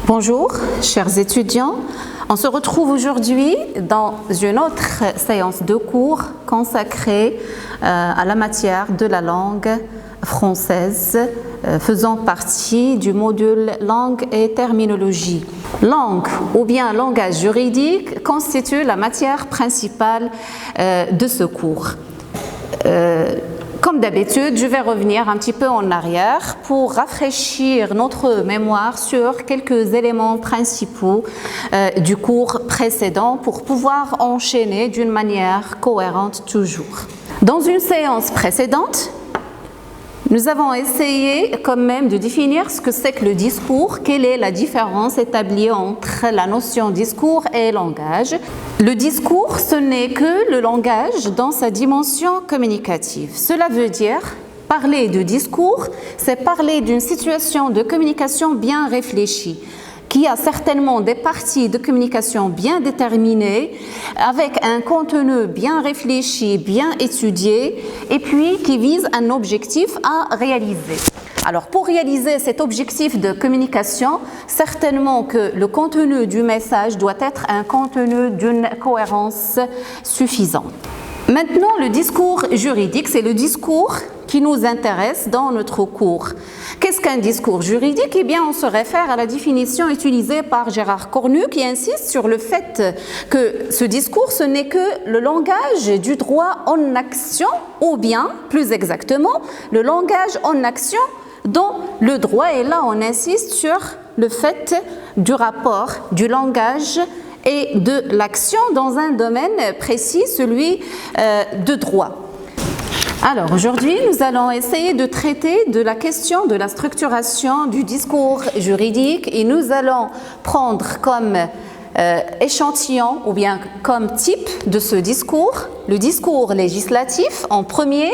Bonjour, chers étudiants. On se retrouve aujourd'hui dans une autre séance de cours consacrée à la matière de la langue française, faisant partie du module langue et terminologie. Langue ou bien langage juridique constitue la matière principale de ce cours. Comme d'habitude, je vais revenir un petit peu en arrière pour rafraîchir notre mémoire sur quelques éléments principaux du cours précédent pour pouvoir enchaîner d'une manière cohérente toujours. Dans une séance précédente, nous avons essayé quand même de définir ce que c'est que le discours, quelle est la différence établie entre la notion discours et langage. Le discours, ce n'est que le langage dans sa dimension communicative. Cela veut dire, parler de discours, c'est parler d'une situation de communication bien réfléchie, qui a certainement des parties de communication bien déterminées, avec un contenu bien réfléchi, bien étudié, et puis qui vise un objectif à réaliser. Alors, pour réaliser cet objectif de communication, certainement que le contenu du message doit être un contenu d'une cohérence suffisante. Maintenant, le discours juridique, c'est le discours qui nous intéresse dans notre cours. Qu'est-ce qu'un discours juridique? Eh bien, on se réfère à la définition utilisée par Gérard Cornu qui insiste sur le fait que ce discours, ce n'est que le langage du droit en action, ou bien, plus exactement, le langage en action dont le droit. Et là, on insiste sur le fait du rapport du langage et de l'action dans un domaine précis, celui de droit. Alors aujourd'hui, nous allons essayer de traiter de la question de la structuration du discours juridique et nous allons prendre comme échantillon ou bien comme type de ce discours le discours législatif en premier.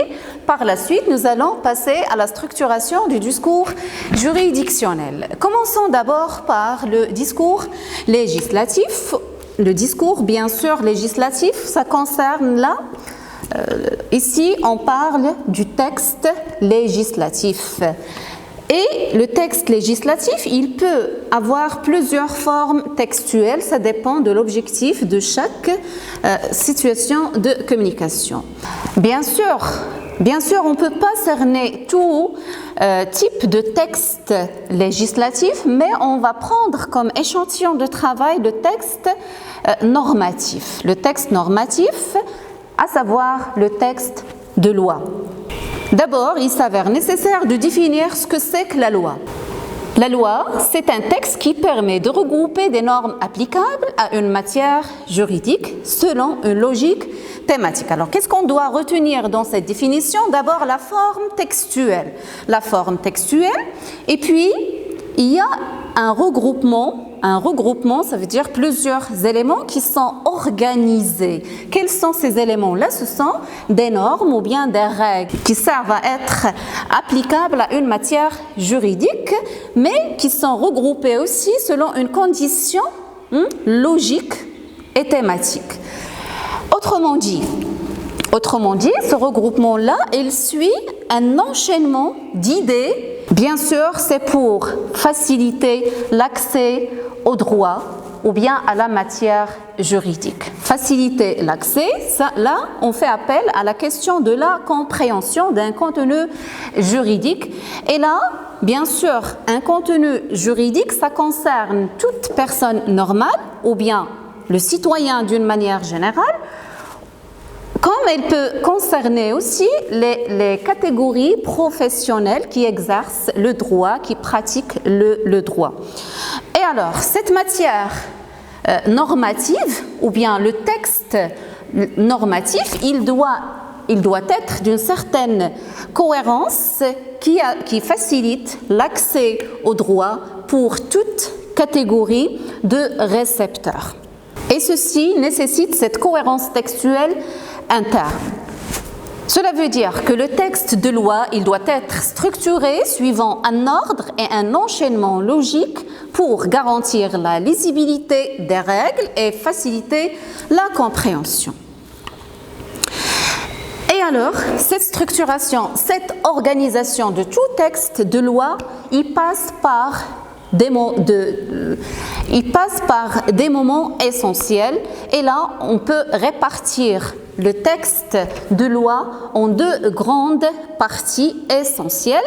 Par la suite, nous allons passer à la structuration du discours juridictionnel. Commençons d'abord par le discours législatif. Le discours, bien sûr, législatif, ça concerne là. Ici, on parle du texte législatif. Et le texte législatif, il peut avoir plusieurs formes textuelles, ça dépend de l'objectif de chaque situation de communication. Bien sûr, on ne peut pas cerner tout type de texte législatif, mais on va prendre comme échantillon de travail le texte normatif. Le texte normatif, à savoir le texte de loi. D'abord, il s'avère nécessaire de définir ce que c'est que la loi. La loi, c'est un texte qui permet de regrouper des normes applicables à une matière juridique selon une logique thématique. Alors, qu'est-ce qu'on doit retenir dans cette définition? D'abord, la forme textuelle. La forme textuelle, et puis, il y a un regroupement. Un regroupement, ça veut dire plusieurs éléments qui sont organisés. Quels sont ces éléments-là? Ce sont des normes ou bien des règles qui servent à être applicables à une matière juridique, mais qui sont regroupées aussi selon une condition logique et thématique. Autrement dit, ce regroupement-là, il suit un enchaînement d'idées. Bien sûr, c'est pour faciliter l'accès au droit ou bien à la matière juridique. Faciliter l'accès, là, on fait appel à la question de la compréhension d'un contenu juridique. Et là, bien sûr, un contenu juridique, ça concerne toute personne normale ou bien le citoyen d'une manière générale, comme elle peut concerner aussi les catégories professionnelles qui exercent le droit, qui pratiquent le droit. Et alors, cette matière normative, ou bien le texte normatif, il doit être d'une certaine cohérence qui facilite l'accès au droit pour toute catégorie de récepteurs. Et ceci nécessite cette cohérence textuelle interne. Cela veut dire que le texte de loi, il doit être structuré suivant un ordre et un enchaînement logique pour garantir la lisibilité des règles et faciliter la compréhension. Et alors, cette structuration, cette organisation de tout texte de loi, il passe par il passe par des moments essentiels et là on peut répartir le texte de loi en deux grandes parties essentielles,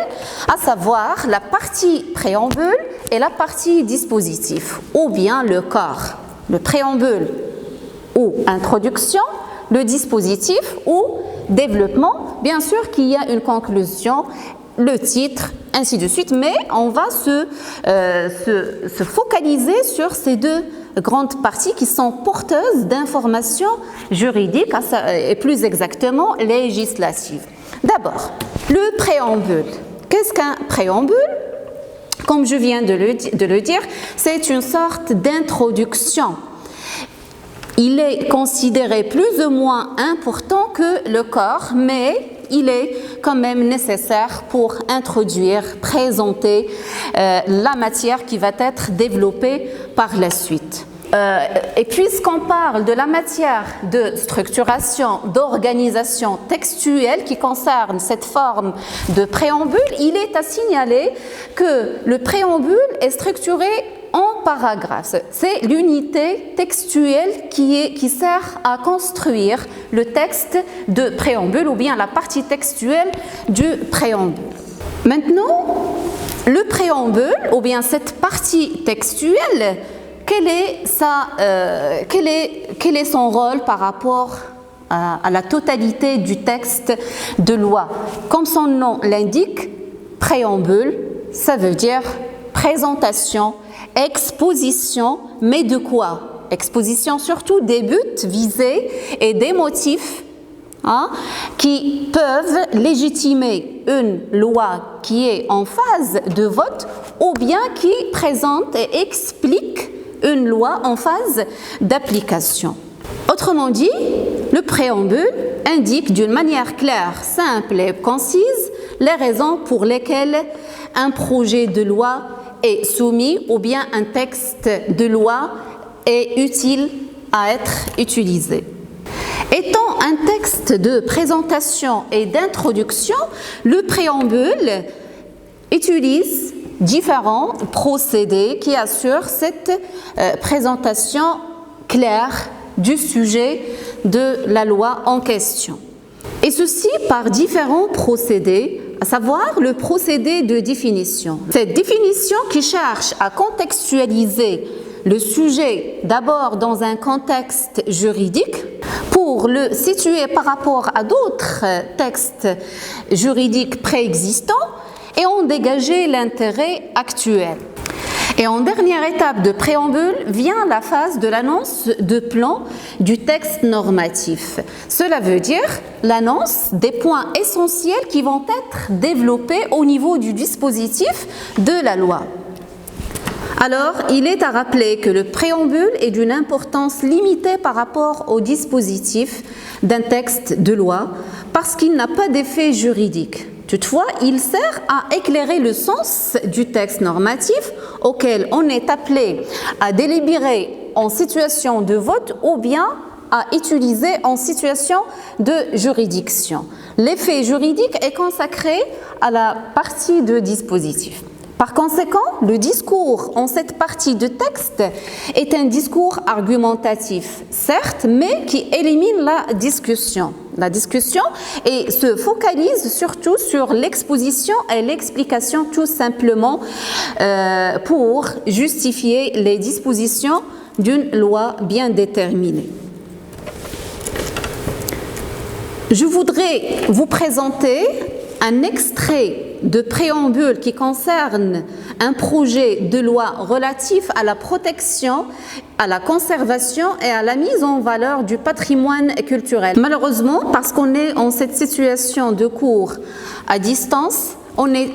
à savoir la partie préambule et la partie dispositif, ou bien le corps, le préambule ou introduction, le dispositif ou développement. Bien sûr qu'il y a une conclusion, le titre, ainsi de suite, mais on va se focaliser sur ces deux grandes parties qui sont porteuses d'informations juridiques et plus exactement législatives. D'abord, le préambule. Qu'est-ce qu'un préambule? Comme je viens de le dire, c'est une sorte d'introduction. Il est considéré plus ou moins important que le corps, mais il est quand même nécessaire pour introduire, présenter la matière qui va être développée par la suite. Et puisqu'on parle de la matière de structuration, d'organisation textuelle qui concerne cette forme de préambule, il est à signaler que le préambule est structuré en paragraphes. C'est l'unité textuelle qui sert à construire le texte de préambule ou bien la partie textuelle du préambule. Maintenant, le préambule ou bien cette partie textuelle, quel est son rôle par rapport à la totalité du texte de loi? Comme son nom l'indique, préambule, ça veut dire présentation, exposition, mais de quoi? Exposition surtout des buts visés et des motifs qui peuvent légitimer une loi qui est en phase de vote ou bien qui présente et explique une loi en phase d'application. Autrement dit, le préambule indique d'une manière claire, simple et concise les raisons pour lesquelles un projet de loi est soumis ou bien un texte de loi est utile à être utilisé. Étant un texte de présentation et d'introduction, le préambule utilise différents procédés qui assurent cette présentation claire du sujet de la loi en question. Et ceci par différents procédés, à savoir le procédé de définition. Cette définition qui cherche à contextualiser le sujet d'abord dans un contexte juridique pour le situer par rapport à d'autres textes juridiques préexistants et en dégager l'intérêt actuel. Et en dernière étape de préambule vient la phase de l'annonce de plan du texte normatif. Cela veut dire l'annonce des points essentiels qui vont être développés au niveau du dispositif de la loi. Alors, il est à rappeler que le préambule est d'une importance limitée par rapport au dispositif d'un texte de loi parce qu'il n'a pas d'effet juridique. Toutefois, il sert à éclairer le sens du texte normatif auquel on est appelé à délibérer en situation de vote ou bien à utiliser en situation de juridiction. L'effet juridique est consacré à la partie de dispositif. Par conséquent, le discours en cette partie de texte est un discours argumentatif, certes, mais qui élimine la discussion. La discussion et se focalise surtout sur l'exposition et l'explication tout simplement pour justifier les dispositions d'une loi bien déterminée. Je voudrais vous présenter un extrait de préambule qui concerne un projet de loi relatif à la protection, à la conservation et à la mise en valeur du patrimoine culturel. Malheureusement, parce qu'on est en cette situation de cours à distance,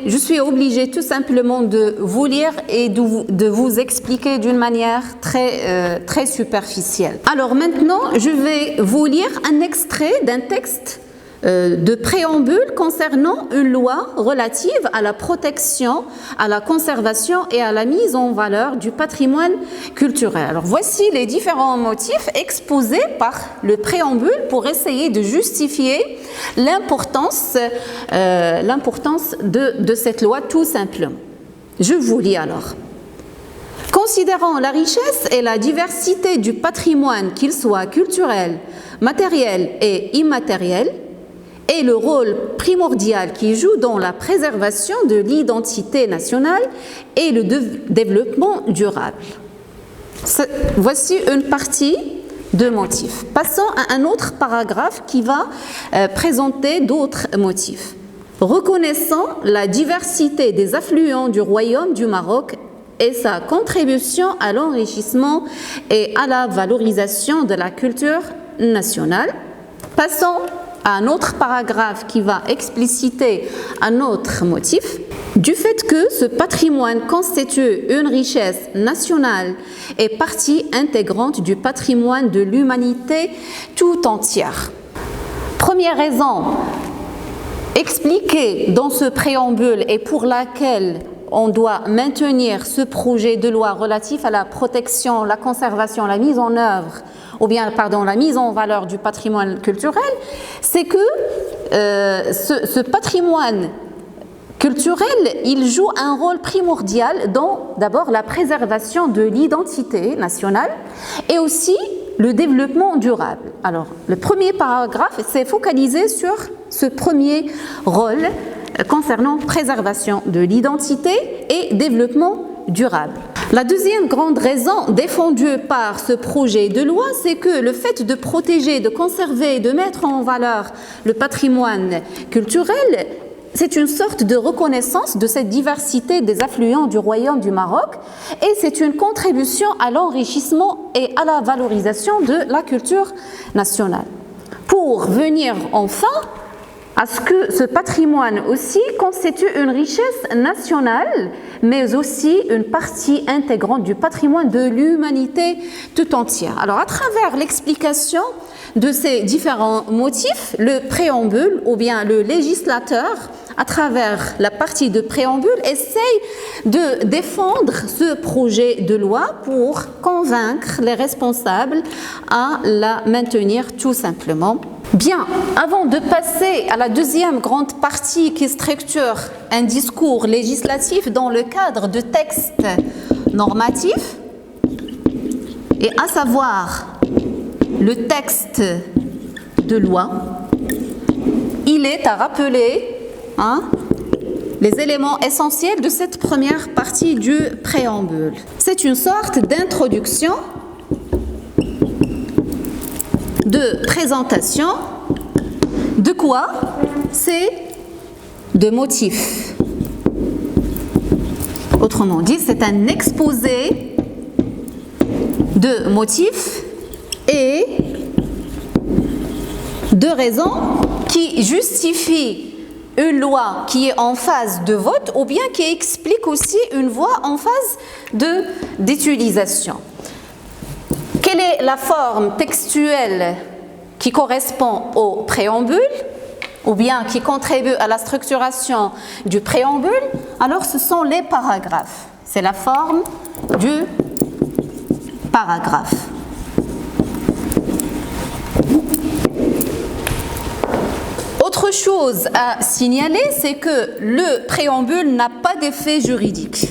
je suis obligée tout simplement de vous lire et de vous expliquer d'une manière très superficielle. Alors maintenant, je vais vous lire un extrait d'un texte de préambule concernant une loi relative à la protection, à la conservation et à la mise en valeur du patrimoine culturel. Alors voici les différents motifs exposés par le préambule pour essayer de justifier l'importance de cette loi tout simplement. Je vous lis alors. Considérant la richesse et la diversité du patrimoine, qu'il soit culturel, matériel et immatériel, et le rôle primordial qu'il joue dans la préservation de l'identité nationale et le développement durable. Voici une partie de motifs. Passons à un autre paragraphe qui va présenter d'autres motifs. Reconnaissant la diversité des affluents du Royaume du Maroc et sa contribution à l'enrichissement et à la valorisation de la culture nationale. Passons à un autre paragraphe qui va expliciter un autre motif. Du fait que ce patrimoine constitue une richesse nationale et partie intégrante du patrimoine de l'humanité tout entière. Première raison expliquée dans ce préambule et pour laquelle on doit maintenir ce projet de loi relatif à la protection, la conservation, la mise en œuvre, la mise en valeur du patrimoine culturel, c'est que ce patrimoine culturel, il joue un rôle primordial dans d'abord la préservation de l'identité nationale et aussi le développement durable. Alors, le premier paragraphe s'est focalisé sur ce premier rôle concernant préservation de l'identité et développement durable. La deuxième grande raison défendue par ce projet de loi, c'est que le fait de protéger, de conserver, de mettre en valeur le patrimoine culturel, c'est une sorte de reconnaissance de cette diversité des affluents du Royaume du Maroc et c'est une contribution à l'enrichissement et à la valorisation de la culture nationale. Pour venir enfin à ce que ce patrimoine aussi constitue une richesse nationale, mais aussi une partie intégrante du patrimoine de l'humanité tout entière. Alors, à travers l'explication de ces différents motifs, le préambule ou bien le législateur, à travers la partie de préambule, essaye de défendre ce projet de loi pour convaincre les responsables à la maintenir tout simplement. Bien, avant de passer à la deuxième grande partie qui structure un discours législatif dans le cadre de textes normatifs, et à savoir le texte de loi, il est à rappeler les éléments essentiels de cette première partie du préambule. C'est une sorte d'introduction, de présentation, de quoi? C'est de motifs. Autrement dit, c'est un exposé de motifs et de raisons qui justifient une loi qui est en phase de vote ou bien qui explique aussi une voie en phase d'utilisation. Quelle est la forme textuelle qui correspond au préambule ou bien qui contribue à la structuration du préambule? Alors, ce sont les paragraphes. C'est la forme du paragraphe. Autre chose à signaler, c'est que le préambule n'a pas d'effet juridique.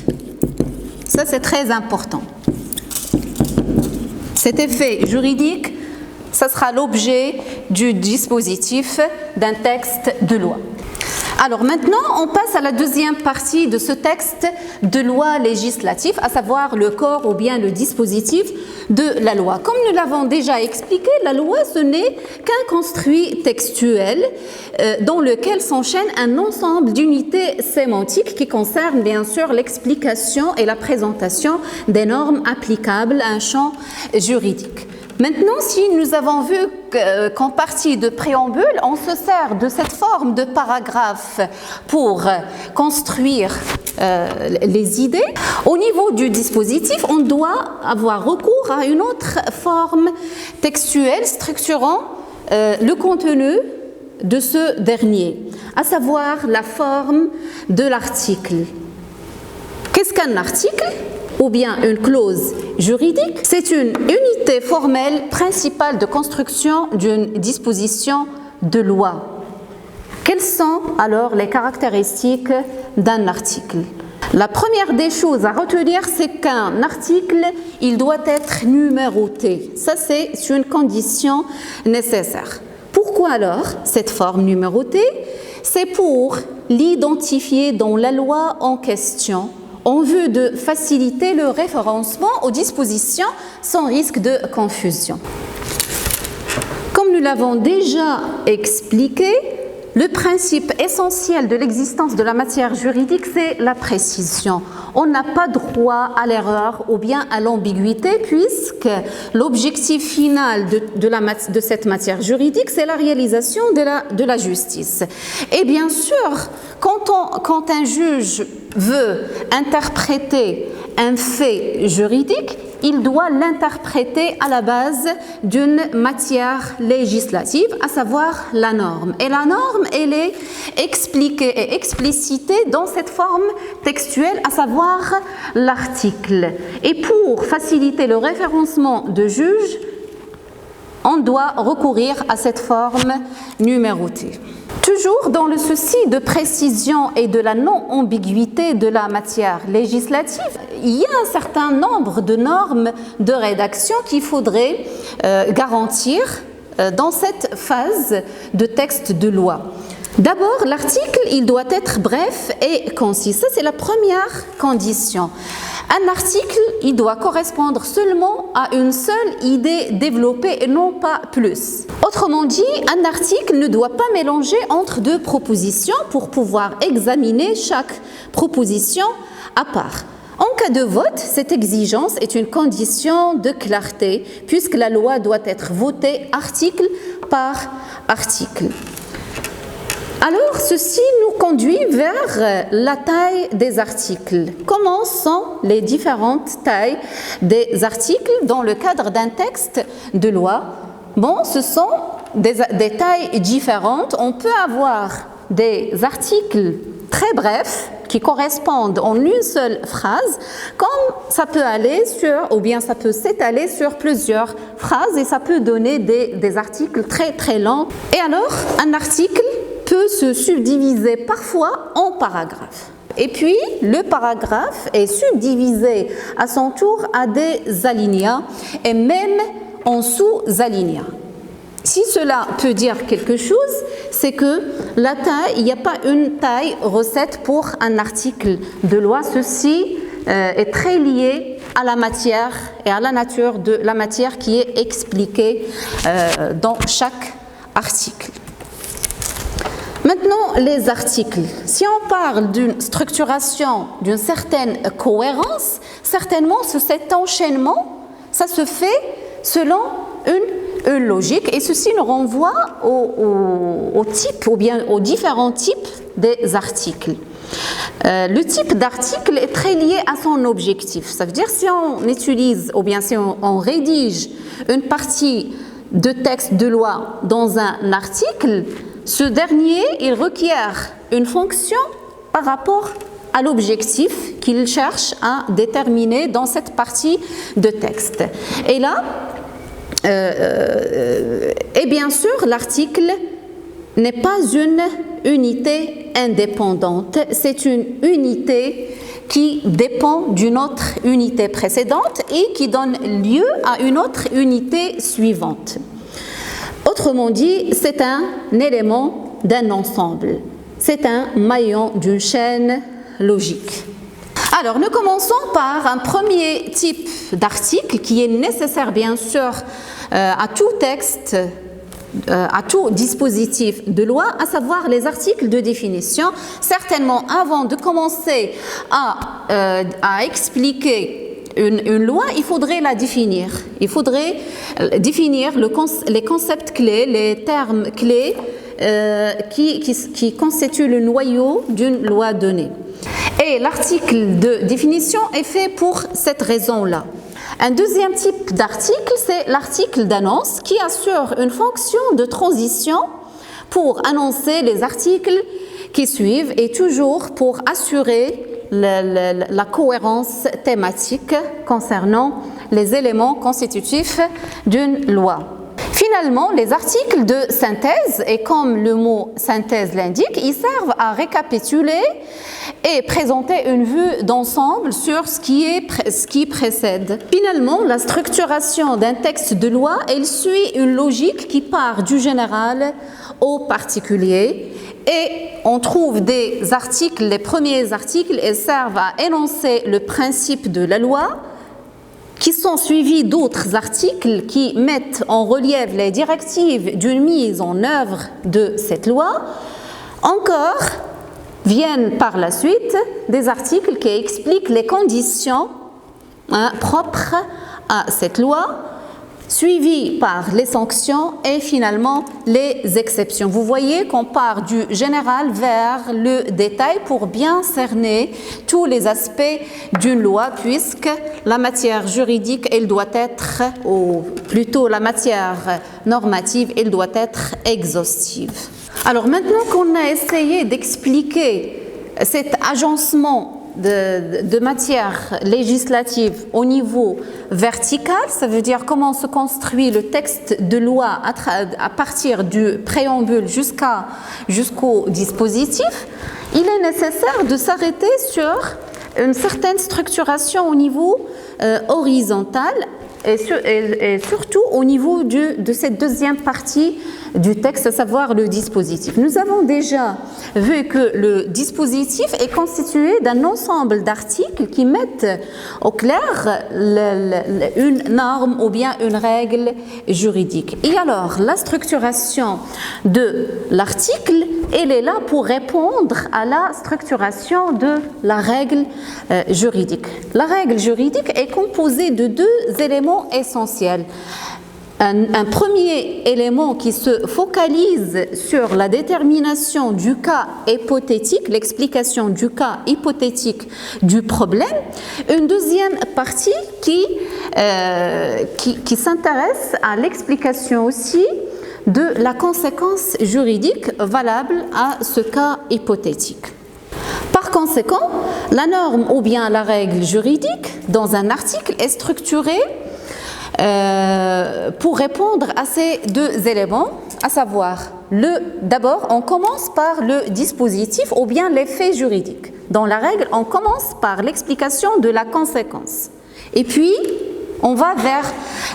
Ça, c'est très important. Cet effet juridique, ça sera l'objet du dispositif d'un texte de loi. Alors maintenant, on passe à la deuxième partie de ce texte de loi législative, à savoir le corps ou bien le dispositif de la loi. Comme nous l'avons déjà expliqué, la loi, ce n'est qu'un construit textuel dans lequel s'enchaîne un ensemble d'unités sémantiques qui concernent bien sûr l'explication et la présentation des normes applicables à un champ juridique. Maintenant, si nous avons vu qu'en partie de préambule, on se sert de cette forme de paragraphe pour construire les idées, au niveau du dispositif, on doit avoir recours à une autre forme textuelle structurant le contenu de ce dernier, à savoir la forme de l'article. Qu'est-ce qu'un article ? Ou bien une clause juridique, c'est une unité formelle principale de construction d'une disposition de loi. Quelles sont alors les caractéristiques d'un article? La première des choses à retenir, c'est qu'un article, il doit être numéroté. Ça, c'est une condition nécessaire. Pourquoi alors cette forme numérotée? C'est pour l'identifier dans la loi en question, en vue de faciliter le référencement aux dispositions sans risque de confusion. Comme nous l'avons déjà expliqué, le principe essentiel de l'existence de la matière juridique, c'est la précision. On n'a pas droit à l'erreur ou bien à l'ambiguïté, puisque l'objectif final de cette matière juridique, c'est la réalisation de la justice. Et bien sûr, quand un juge veut interpréter un fait juridique, il doit l'interpréter à la base d'une matière législative, à savoir la norme. Et la norme, elle est expliquée et explicitée dans cette forme textuelle, à savoir l'article. Et pour faciliter le référencement de juge, on doit recourir à cette forme numérotée. Toujours dans le souci de précision et de la non-ambiguïté de la matière législative, il y a un certain nombre de normes de rédaction qu'il faudrait garantir dans cette phase de texte de loi. D'abord, l'article, il doit être bref et concis. Ça, c'est la première condition. Un article, il doit correspondre seulement à une seule idée développée et non pas plus. Autrement dit, un article ne doit pas mélanger entre deux propositions pour pouvoir examiner chaque proposition à part. En cas de vote, cette exigence est une condition de clarté puisque la loi doit être votée article par article. Alors, ceci nous conduit vers la taille des articles. Comment sont les différentes tailles des articles dans le cadre d'un texte de loi? Bon, ce sont des tailles différentes. On peut avoir des articles très brefs qui correspondent en une seule phrase, comme ça peut aller ou bien ça peut s'étaler sur plusieurs phrases et ça peut donner des articles très très longs. Et alors, un article peut se subdiviser parfois en paragraphes. Et puis, le paragraphe est subdivisé à son tour à des alinéas et même en sous-alinéas. Si cela peut dire quelque chose, c'est que la taille, il n'y a pas une taille recette pour un article de loi. Ceci est très lié à la matière et à la nature de la matière qui est expliquée dans chaque article. Maintenant, les articles. Si on parle d'une structuration, d'une certaine cohérence, certainement cet enchaînement, ça se fait selon une logique et ceci nous renvoie au type ou bien aux différents types des articles. Le type d'article est très lié à son objectif. Ça veut dire si on utilise ou bien si on rédige une partie de texte de loi dans un article, ce dernier, il requiert une fonction par rapport à l'objectif qu'il cherche à déterminer dans cette partie de texte. Et là, et bien sûr, l'article n'est pas une unité indépendante, c'est une unité qui dépend d'une autre unité précédente et qui donne lieu à une autre unité suivante. Autrement dit, c'est un élément d'un ensemble, c'est un maillon d'une chaîne logique. Alors, nous commençons par un premier type d'article qui est nécessaire bien sûr à tout texte, à tout dispositif de loi, à savoir les articles de définition. Certainement, avant de commencer à expliquer une loi, il faudrait la définir. Il faudrait définir les concepts clés, les termes clés qui constituent le noyau d'une loi donnée. Et l'article de définition est fait pour cette raison-là. Un deuxième type d'article, c'est l'article d'annonce qui assure une fonction de transition pour annoncer les articles qui suivent et toujours pour assurer la cohérence thématique concernant les éléments constitutifs d'une loi. Finalement, les articles de synthèse, et comme le mot synthèse l'indique, ils servent à récapituler et présenter une vue d'ensemble sur ce qui précède. Finalement, la structuration d'un texte de loi, elle suit une logique qui part du général au particulier. Et on trouve des articles, les premiers articles, ils servent à énoncer le principe de la loi, qui sont suivis d'autres articles qui mettent en relief les directives d'une mise en œuvre de cette loi. Encore viennent par la suite des articles qui expliquent les conditions propres à cette loi, suivis par les sanctions et finalement les exceptions. Vous voyez qu'on part du général vers le détail pour bien cerner tous les aspects d'une loi, puisque la matière juridique, elle doit être, ou plutôt la matière normative, elle doit être exhaustive. Alors maintenant qu'on a essayé d'expliquer cet agencement de matière législative au niveau vertical, ça veut dire comment se construit le texte de loi à partir du préambule jusqu'au dispositif, il est nécessaire de s'arrêter sur une certaine structuration au niveau horizontal et surtout au niveau de cette deuxième partie du texte, à savoir le dispositif. Nous avons déjà vu que le dispositif est constitué d'un ensemble d'articles qui mettent au clair une norme ou bien une règle juridique. Et alors, la structuration de l'article, elle est là pour répondre à la structuration de la règle juridique. La règle juridique est composée de deux éléments essentiels. Un premier élément qui se focalise sur la détermination du cas hypothétique, l'explication du cas hypothétique du problème. Une deuxième partie qui s'intéresse à l'explication aussi de la conséquence juridique valable à ce cas hypothétique. Par conséquent, la norme ou bien la règle juridique dans un article est structurée pour répondre à ces deux éléments, à savoir, d'abord, on commence par le dispositif ou bien l'effet juridique. Dans la règle, on commence par l'explication de la conséquence. Et puis, on va vers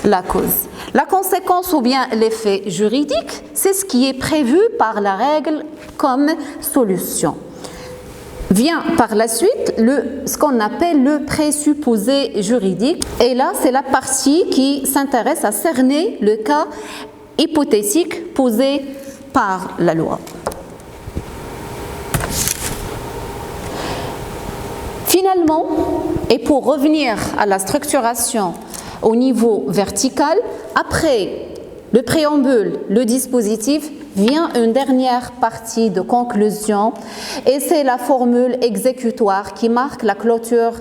la cause. La conséquence ou bien l'effet juridique, c'est ce qui est prévu par la règle comme solution. Vient par la suite ce qu'on appelle le présupposé juridique. Et là, c'est la partie qui s'intéresse à cerner le cas hypothétique posé par la loi. Finalement, et pour revenir à la structuration au niveau vertical, après le préambule, le dispositif, vient une dernière partie de conclusion et c'est la formule exécutoire qui marque la clôture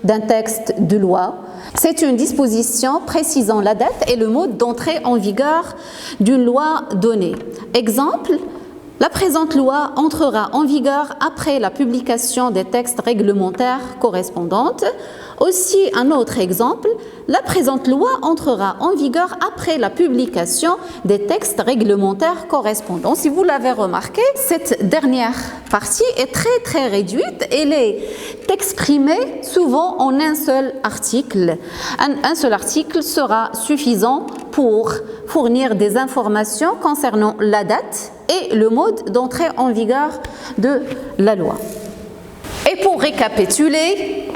d'un texte de loi. C'est une disposition précisant la date et le mode d'entrée en vigueur d'une loi donnée. Exemple, la présente loi entrera en vigueur après la publication des textes réglementaires correspondants. Aussi, un autre exemple, la présente loi entrera en vigueur après la publication des textes réglementaires correspondants. Si vous l'avez remarqué, cette dernière partie est très réduite. Elle est exprimée souvent en un seul article. Un seul article sera suffisant pour fournir des informations concernant la date et le mode d'entrée en vigueur de la loi. Et pour récapituler,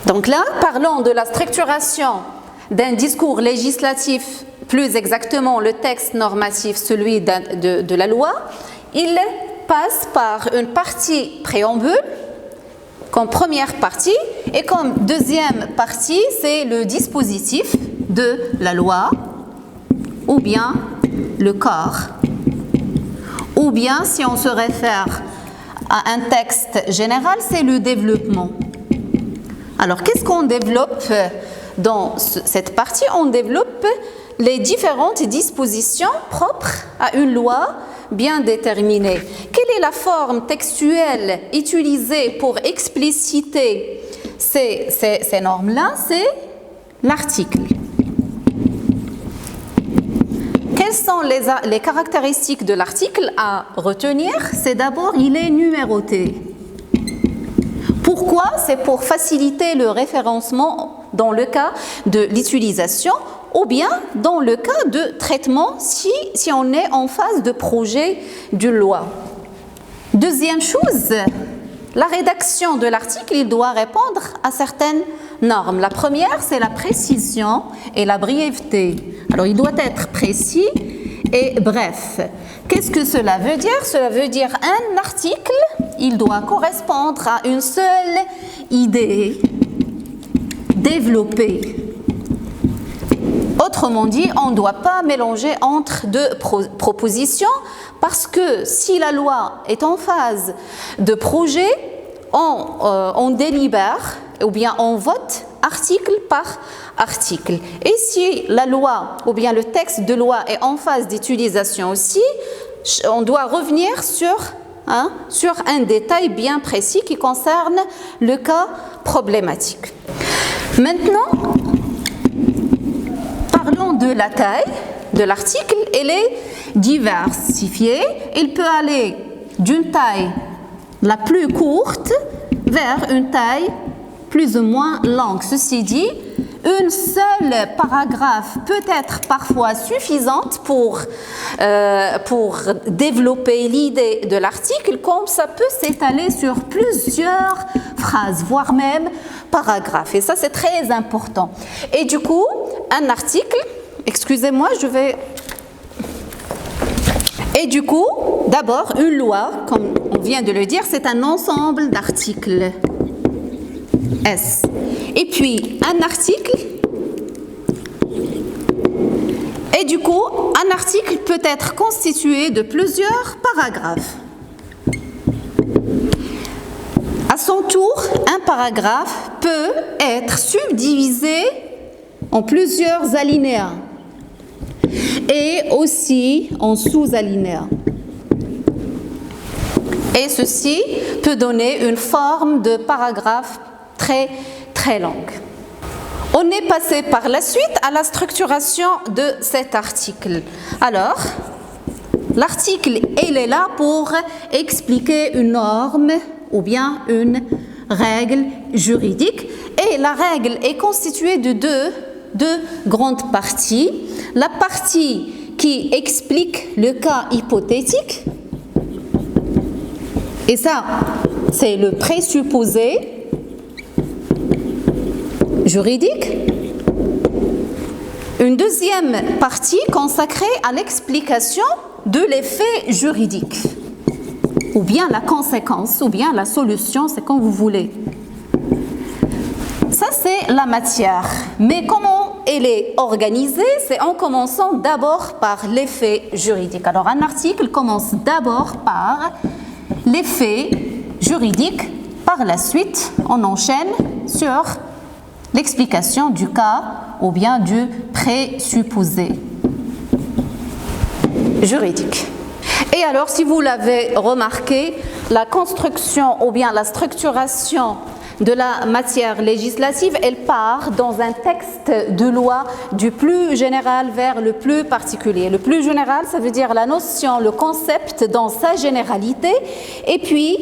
donc là, parlons de la structuration d'un discours législatif, plus exactement le texte normatif, celui de la loi. Il passe par une partie préambule, comme première partie, et comme deuxième partie, c'est le dispositif de la loi, ou bien le corps, ou bien, si on se réfère à un texte général, c'est le développement. Alors, qu'est-ce qu'on développe dans cette partie? On développe les différentes dispositions propres à une loi bien déterminée. Quelle est la forme textuelle utilisée pour expliciter ces normes-là? C'est l'article. Quelles Quelles sont les caractéristiques de l'article à retenir? C'est d'abord, il est numéroté. Pourquoi? C'est pour faciliter le référencement dans le cas de l'utilisation ou bien dans le cas de traitement si on est en phase de projet de loi. Deuxième chose, la rédaction de l'article, il doit répondre à certaines normes. La première, c'est la précision et la brièveté. Alors, il doit être précis et bref. Qu'est-ce que cela veut dire? Cela veut dire un article, il doit correspondre à une seule idée développée. Autrement dit, on ne doit pas mélanger entre deux propositions parce que si la loi est en phase de projet, on délibère ou bien on vote article par article. Et si la loi ou bien le texte de loi est en phase d'utilisation aussi, on doit revenir sur un détail bien précis qui concerne le cas problématique. Maintenant, parlons de la taille de l'article. Elle est diversifiée. Il peut aller d'une taille la plus courte vers une taille plus ou moins longue. Ceci dit, une seule paragraphe peut être parfois suffisante pour développer l'idée de l'article, comme ça peut s'étaler sur plusieurs phrases, voire même paragraphes. Et ça, c'est très important. Et du coup, un article, excusez-moi, Et du coup, d'abord, une loi, comme on vient de le dire, c'est un ensemble d'articles. S. Et puis, un article. Et du coup, un article peut être constitué de plusieurs paragraphes. À son tour, un paragraphe peut être subdivisé en plusieurs alinéas et aussi en sous-alinéas. Et ceci peut donner une forme de paragraphe très, très longue. On est passé par la suite à la structuration de cet article. Alors, l'article, il est là pour expliquer une norme ou bien une règle juridique. Et la règle est constituée de deux grandes parties. La partie qui explique le cas hypothétique, et ça, c'est le présupposé juridique. Une deuxième partie consacrée à l'explication de l'effet juridique, ou bien la conséquence, ou bien la solution, c'est comme vous voulez. Ça, c'est la matière. Mais comment elle est organisée? C'est en commençant d'abord par l'effet juridique. Alors, un article commence d'abord par l'effet juridique. Par la suite, on enchaîne sur l'explication du cas ou bien du présupposé juridique. Et alors, si vous l'avez remarqué, la construction ou bien la structuration de la matière législative, elle part dans un texte de loi du plus général vers le plus particulier. Le plus général, ça veut dire la notion, le concept dans sa généralité, et puis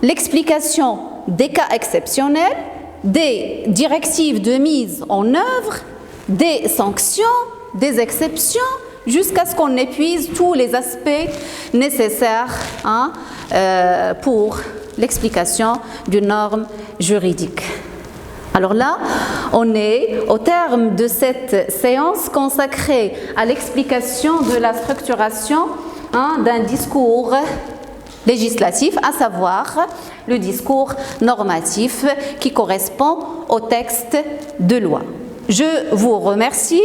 l'explication des cas exceptionnels, des directives de mise en œuvre, des sanctions, des exceptions, jusqu'à ce qu'on épuise tous les aspects nécessaires pour l'explication d'une norme juridique. Alors là, on est au terme de cette séance consacrée à l'explication de la structuration d'un discours législatif, à savoir le discours normatif qui correspond au texte de loi. Je vous remercie.